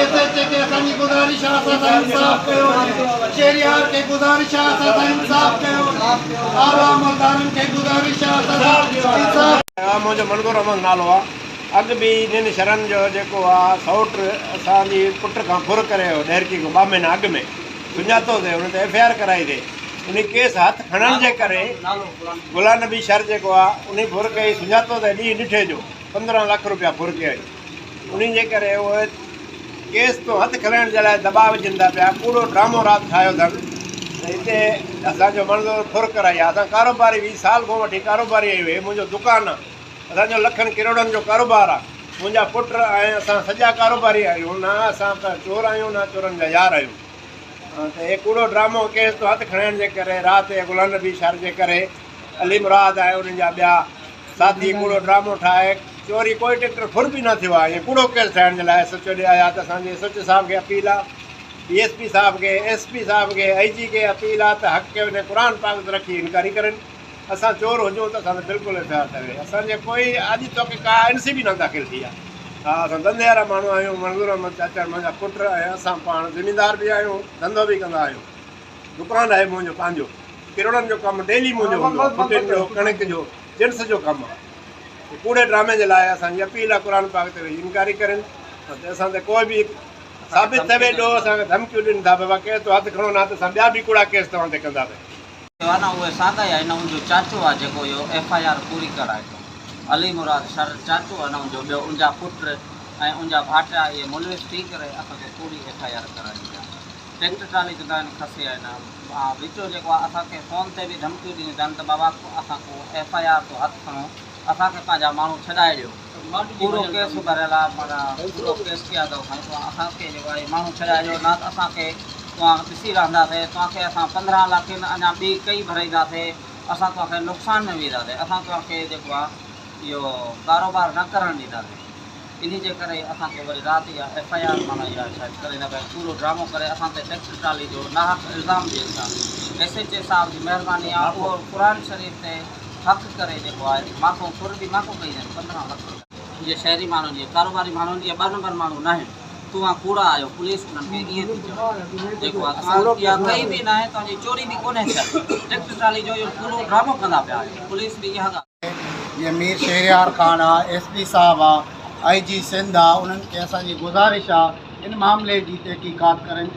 SHA के असांजी गुज़ारिश आहे असां सां इंसाफ़ कयो शहरियार के गुज़ारिश आहे असां सां इंसाफ़ कयो आला अमलदारनि खे गुज़ारिश आहे असां सां इंसाफ़। मुंहिंजो मंज़ूर अहमद नालो आहे। अॻु बि इन्हनि शहरनि जो जेको आहे सौट असांजी पुट खां फुर करे डेरकी को 2 महीना अॻु में सुञातो थिए हुन ते FIR कराई थिए। उन केस हथु खणण जे करे गुलाम नबी शहर जेको आहे उन फुर कई सुञातो थिए ॾींहुं ॾिठे जो 15 लाख रुपया फुर कई। उन जे करे उहे केस तो हथु खणण जे लाइ दबाव विझनि था पिया। कूड़ो ड्रामो राति ठाहियो अथनि। हिते असांजो मंज़ूर फुर कराई आहे। असां कारोबारी 20 साल खां वठी कारोबारी आहियूं। हे मुंहिंजो दुकानु आहे। असांजो लखनि किरोड़नि जो कारोबार आहे। मुंहिंजा पुट ऐं असां सॼा कारोबारी आहियूं। न असां त चोर आहियूं न चोरनि जा यार आहियूं। त हे कूड़ो ड्रामो केस तो हथु खणण जे करे राति गुलाम नबी शहर जे करे अली मुराद आहे उन्हनि जा ॿिया साथी कूड़ो ड्रामो ठाहे चोरी कोई ट्रैक्टर फुर बि न थियो आहे। ईअं कूड़ो केस ठाहिण जे लाइ SHO ॾे आया त असांजे SHO साहिब खे अपील आहे DSP साहिब खे SP साहिब खे IG खे अपील आहे त हक़ खे हुन क़ुर पाक ते रखी इनकारी करनि। असां चोर हुजूं त असां बिल्कुलु FIR करे असांजे कोई अॼु तक का NC बि न दाख़िल थी आहे। हा असां धंधे वारा माण्हू आहियूं। मंज़ूर अहमद चाचा मुंहिंजा पुट ऐं असां पाण ज़मीनदार बि आहियूं धंधो बि कंदा आहियूं। दुकानु आहे मुंहिंजो पंहिंजो किरोड़नि जो कमु डेली मुंहिंजो हूंदो आहे। फुटिन जो कणिक जो जिन्स जो कमु आहे। कूड़े ड्रामे जे लाइ असांजी अपील आहे क़ुर पाक ते इनकारी करनि त असां ते कोई बि साबित थिए ॾो असांखे धमकियूं ॾियनि था बाबा केस तो हथु खणो न त असां ॿिया बि कूड़ा केस तव्हां ते कंदासीं। उहे सादा आहे न उनजो चाचो आहे जेको इहो FIR पूरी कराए थो अली मुराद शर चाचो आहे न उनजो ॿियो उनजा पुट ऐं उनजा भाटा इहे मुलविस थी करे असांखे पूरी FIR कराइणी आहे। ट्रैक्टर ट्राली कंदा आहिनि खसे आहे न विचो जेको आहे असांखे फ़ोन ते बि धमकियूं ॾिनियूं अथनि त बाबा असां को FIR तो हथु खणो असांखे पंहिंजा माण्हू छॾाए ॾियो। पूरो केस भरियल आहे माना पूरो केस कया अथव असांखे जेको आहे माण्हू छॾाए ॾियो न त असांखे तव्हां ॾिसी रहंदासीं तव्हांखे असां 15 लाख अञा ॿी कई भराईंदासीं। असां तव्हांखे नुक़सान में विझंदासीं। असां तव्हांखे जेको आहे इहो कारोबार न करणु ॾींदासीं। इन जे करे असांखे वरी राति इहा FIR माना इहा शायदि करे न पिया पूरो ड्रामो करे असां ते ट्रैक्टर ट्राली जो नाहक इल्ज़ाम ॾियनि था। SHO साहिब जी महिरबानी आहे उहो क़ुर शरीफ़ ते हक़ करे जेको आहे माफ़ो फुर बि माफ़ो कई आहिनि 15 लाख। इहे शहरी माण्हुनि जी कारोबारी माण्हुनि जी 2 नंबर माण्हू न आहिनि। तव्हां कूड़ा आहियो पुलिस उन्हनि खे ईअं थी चओ जेको आहे तव्हां इहा कई बि न आहे तव्हांजी चोरी बि कोन्हे थियलु। ट्रैक्टर ट्राली जो इहो पूरो ड्रामो कंदा पिया पुलिस बि इहा ये मीर शहरियार खान आहे SP साहिब आहे IG सिंध आहे उन्हनि खे असांजी गुज़ारिश आहे इन मामले जी तहक़ीक़ात करनि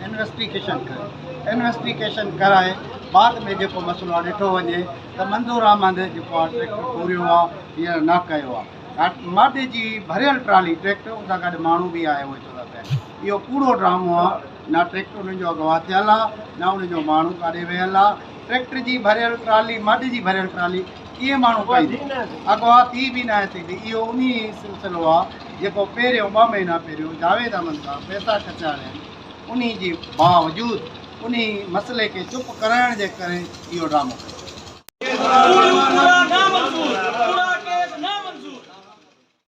इन्वेस्टिगेशन कराए बाद में जेको मसइलो आहे ॾिठो वञे त मंज़ूर अहमद जेको आहे ट्रैक्टर पूरियो आहे हींअर न कयो आहे। मादे जी भरियल ट्राली ट्रैक्टर उन सां गॾु माण्हू बि आहे उहे चवंदा पिया इहो कूड़ो ड्रामो आहे। न ट्रैक्टर उन्हनि जो अगवा थियल आहे न उनजो माण्हू काॾे वियल आहे। ट्रैक्टर जी भरियल ट्राली मादे जी भरियल ट्राली कीअं माण्हू पाईंदो अगवा थी बि न सघंदी। इहो उन सिलसिलो आहे जेको पहिरियों 2 महीना पहिरियों जावेद अहमद खां पैसा खचाइणा आहिनि। उन जी बावजूदि उन मसइले खे चुप कराइण जे करे इहो ड्रामो कयो।